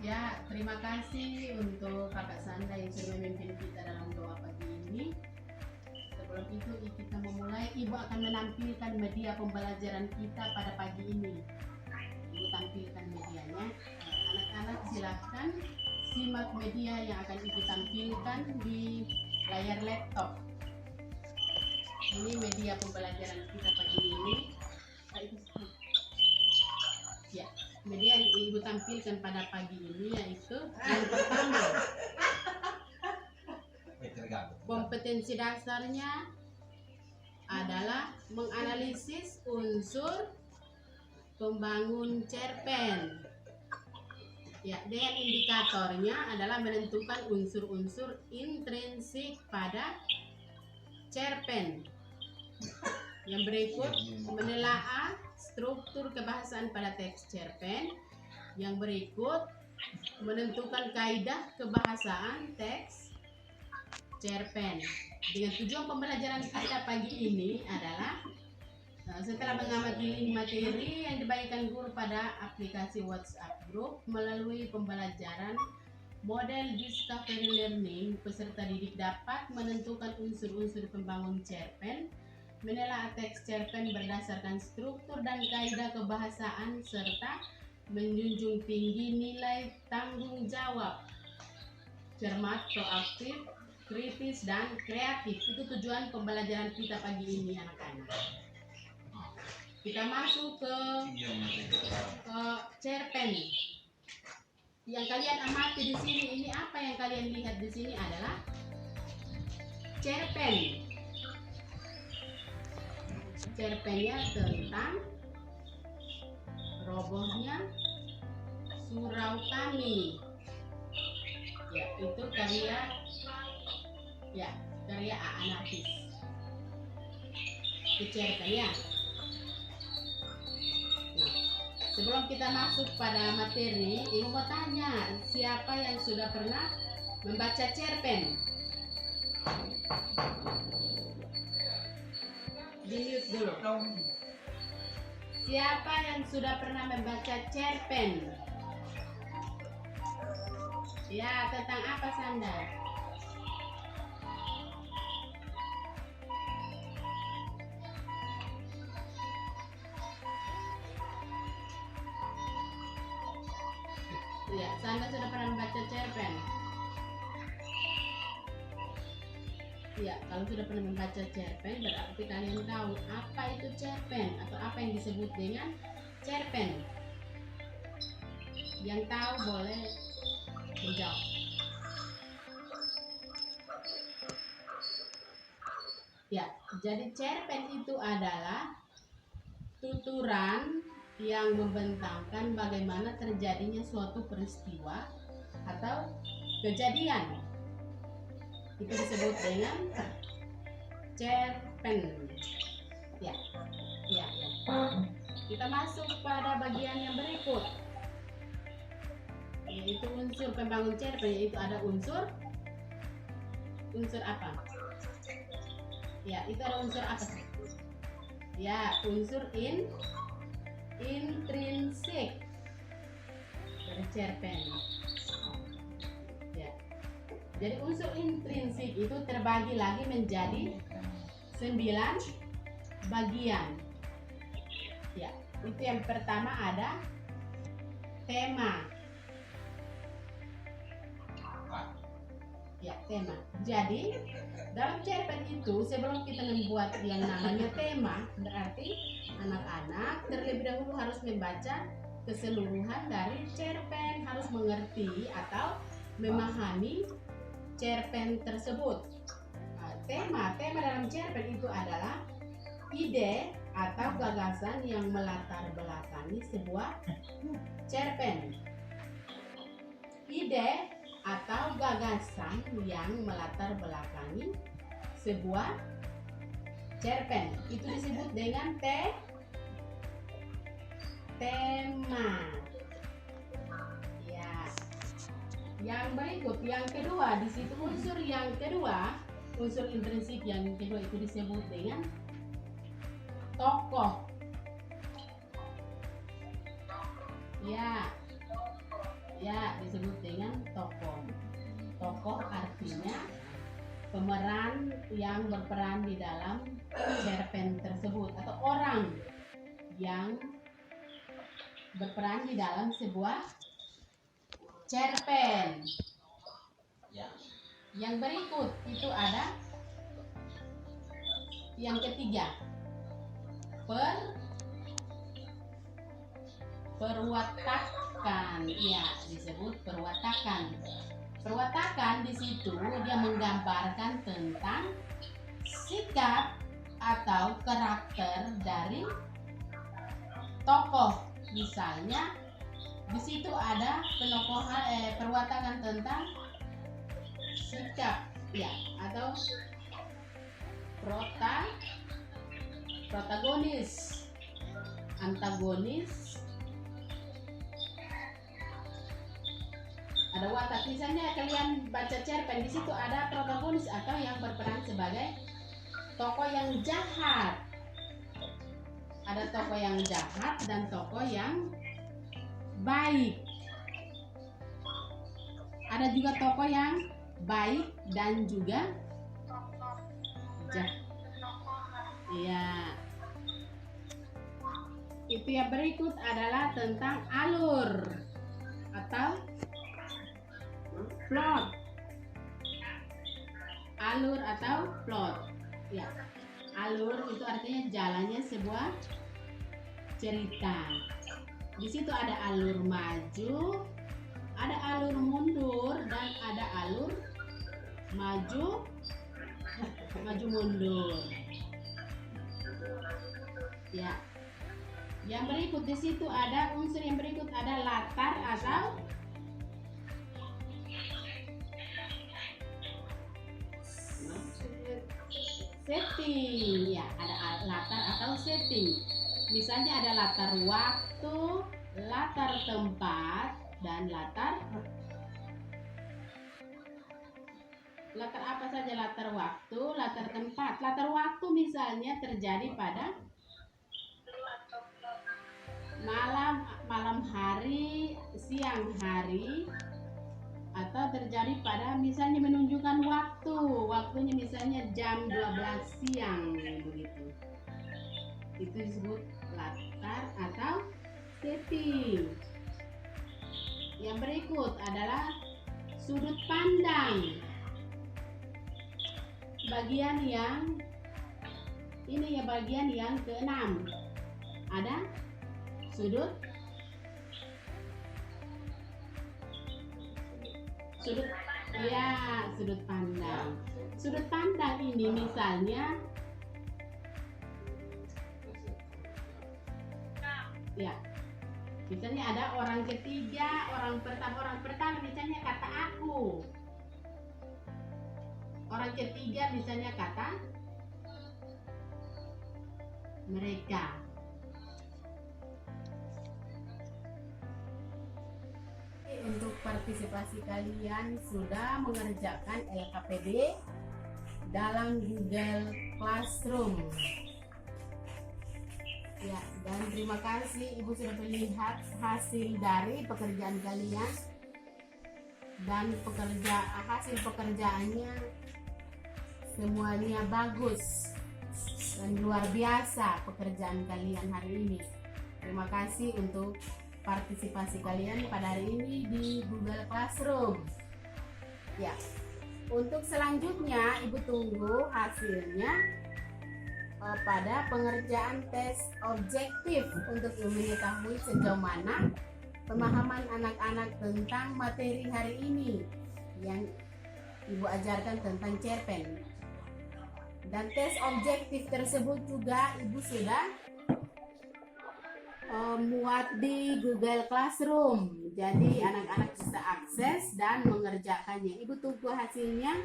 Ya, terima kasih untuk Kakak Sanda yang sudah memimpin kita dalam doa pagi ini. Sebelum itu kita memulai, Ibu akan menampilkan media pembelajaran kita pada pagi ini. Ibu tampilkan medianya. Anak-anak silakan simak media yang akan Ibu tampilkan di layar laptop. Ini media pembelajaran kita pagi ini. Ya, media yang Ibu tampilkan pada pagi ini yaitu yang pertama, kompetensi dasarnya adalah menganalisis unsur pembangun cerpen. Ya, dengan indikatornya adalah menentukan unsur-unsur intrinsik pada cerpen. Yang berikut, menelaah struktur kebahasaan pada teks cerpen. Yang berikut, menentukan kaidah kebahasaan teks cerpen. Dengan tujuan pembelajaran kita pagi ini adalah setelah mengamati materi yang dibagikan guru pada aplikasi WhatsApp Group melalui pembelajaran model Discovery Learning, peserta didik dapat menentukan unsur-unsur pembangun cerpen, menelaah teks cerpen berdasarkan struktur dan kaidah kebahasaan, serta menjunjung tinggi nilai tanggung jawab, cermat, proaktif, kritis, dan kreatif. Itu tujuan pembelajaran kita pagi ini, anak-anak. Kita masuk ke cerpen. Yang kalian amati di sini, ini apa yang kalian lihat di sini adalah cerpen. Cerpennya tentang robohnya surau kami. Ya, itu karya A.A. Nafis. Itu cerpennya. Sebelum kita masuk pada materi, Ibu mau tanya, siapa yang sudah pernah membaca cerpen? Di-mute dulu. Siapa yang sudah pernah membaca cerpen? Ya, tentang apa, Sanda? Ya, Sanda sudah pernah membaca cerpen? Ya, kalau sudah pernah membaca cerpen berarti kalian tahu apa itu cerpen atau apa yang disebut dengan cerpen. Yang tahu boleh menjawab. Ya, jadi cerpen itu adalah tuturan yang membentangkan bagaimana terjadinya suatu peristiwa atau kejadian. Itu disebut dengan cerpen. Ya. Kita masuk pada bagian yang berikut, yaitu unsur pembangun cerpen. Yaitu ada unsur apa? Ya, itu ada unsur apa? Ya, unsur intrinsik dari cerpen. Ya. Jadi unsur intrinsik itu terbagi lagi menjadi 9 bagian. Ya, itu yang pertama ada tema. Ya, tema. Jadi dalam cerpen itu sebelum kita membuat yang namanya tema, berarti anak-anak terlebih dahulu harus membaca keseluruhan dari cerpen, harus mengerti atau memahami cerpen tersebut. Tema dalam cerpen itu adalah ide atau gagasan yang melatar belakangi sebuah cerpen. Ide atau gagasan yang melatar belakangi sebuah cerpen itu disebut dengan tema. Ya. Yang berikut, yang kedua, di situ unsur yang kedua, unsur intrinsik yang kedua itu disebut dengan tokoh. Ya. Ya, disebut dengan tokoh. Tokoh artinya pemeran yang berperan di dalam cerpen tersebut atau orang yang berperan di dalam sebuah cerpen. Yang berikut itu ada yang ketiga, perwatakan. Ya, disebut perwatakan. Perwatakan di situ dia menggambarkan tentang sikap atau karakter dari tokoh. Misalnya di situ ada perwatakan tentang sikap, ya, atau protagonis, antagonis, ada watak. Misalnya kalian baca cerpen, di situ ada protagonis atau yang berperan sebagai tokoh yang jahat. Ada tokoh yang jahat dan tokoh yang baik. Ada juga tokoh yang baik dan juga jahat. Iya. Itu yang berikut adalah tentang alur atau plot. Alur atau plot. Ya. Alur itu artinya jalannya sebuah cerita. Di situ ada alur maju, ada alur mundur, dan ada alur maju mundur. Ya. Yang berikut di situ ada unsur yang berikut ada latar atau setting. Ya, ada latar atau setting. Misalnya ada latar waktu, latar tempat, dan latar apa saja latar waktu, latar tempat. Latar waktu misalnya terjadi pada malam hari, siang hari, atau terjadi pada misalnya menunjukkan waktunya misalnya jam 12 siang begitu. Itu disebut latar atau setting. Yang berikut adalah sudut pandang. Bagian yang ini ya, bagian yang keenam. Ada sudut pandang. Sudut pandang ini misalnya ya, misalnya ada orang ketiga, orang pertama misalnya kata aku. Orang ketiga misalnya kata mereka. Untuk partisipasi kalian sudah mengerjakan LKPD dalam Google Classroom. Ya, dan terima kasih Ibu sudah melihat hasil dari pekerjaan kalian, dan hasil pekerjaannya semuanya bagus dan luar biasa pekerjaan kalian hari ini. Terima kasih untuk partisipasi kalian pada hari ini di Google Classroom. Ya, untuk selanjutnya Ibu tunggu hasilnya pada pengerjaan tes objektif untuk mengetahui sejauh mana pemahaman anak-anak tentang materi hari ini yang Ibu ajarkan tentang cerpen. Dan tes objektif tersebut juga Ibu sudah muat di Google Classroom. Jadi anak-anak bisa akses dan mengerjakannya. Ibu tunggu hasilnya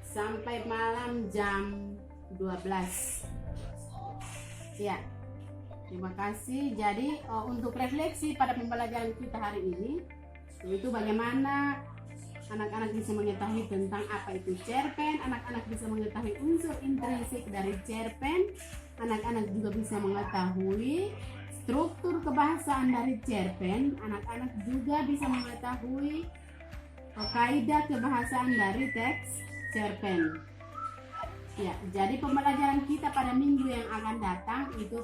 sampai malam jam 12. Ya, terima kasih. Jadi untuk refleksi pada pembelajaran kita hari ini, yaitu bagaimana anak-anak bisa mengetahui tentang apa itu cerpen, anak-anak bisa mengetahui unsur intrinsik dari cerpen, anak-anak juga bisa mengetahui struktur kebahasaan dari cerpen, anak-anak juga bisa mengetahui kaidah kebahasaan dari teks cerpen. Ya, jadi pembelajaran kita pada minggu yang akan datang itu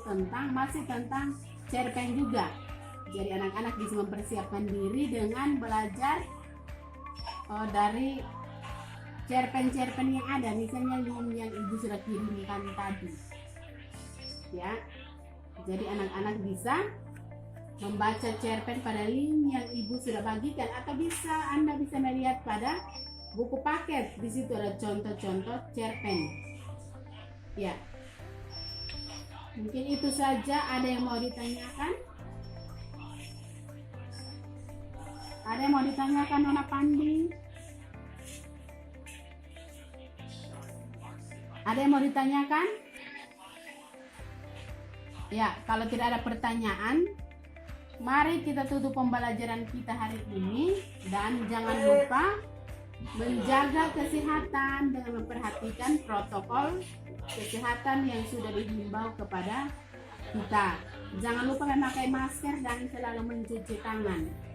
masih tentang cerpen juga. Jadi anak-anak bisa mempersiapkan diri dengan belajar dari cerpen-cerpen yang ada, misalnya link yang ibu sudah kirimkan tadi. Ya, jadi anak-anak bisa membaca cerpen pada link yang ibu sudah bagikan, atau Anda bisa melihat pada buku paket. Di situ ada contoh-contoh cerpen. Ya, mungkin itu saja. Ada yang mau ditanyakan? Ada yang mau ditanyakan, Nona Pandi? Ada yang mau ditanyakan? Ya, kalau tidak ada pertanyaan, mari kita tutup pembelajaran kita hari ini. Dan jangan lupa menjaga kesehatan dengan memperhatikan protokol kesehatan yang sudah dihimbau kepada kita. Jangan lupa memakai masker dan selalu mencuci tangan.